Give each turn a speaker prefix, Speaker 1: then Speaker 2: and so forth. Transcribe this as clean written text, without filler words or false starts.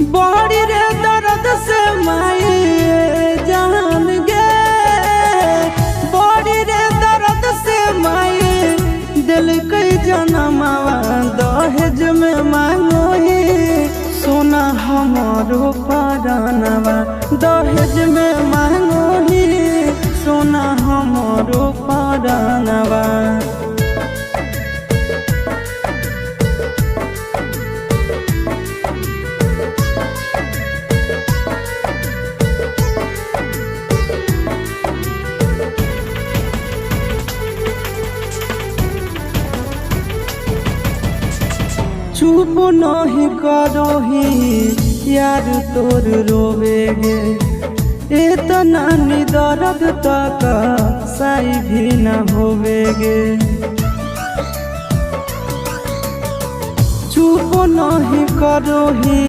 Speaker 1: बड़ी रे दर्द से माई जान गे, बड़ी रे दर्द से माई दिल कई जनमावा दहेज में मांगो ही सोना हमारो परानवा, दहेज में मांगो ही सोना हमारो परानवा। चुप नहीं करो ही यार तोर रोवेगे, इतना नी दर्द तक सही भी न होवेगे। चुप नहीं करो ही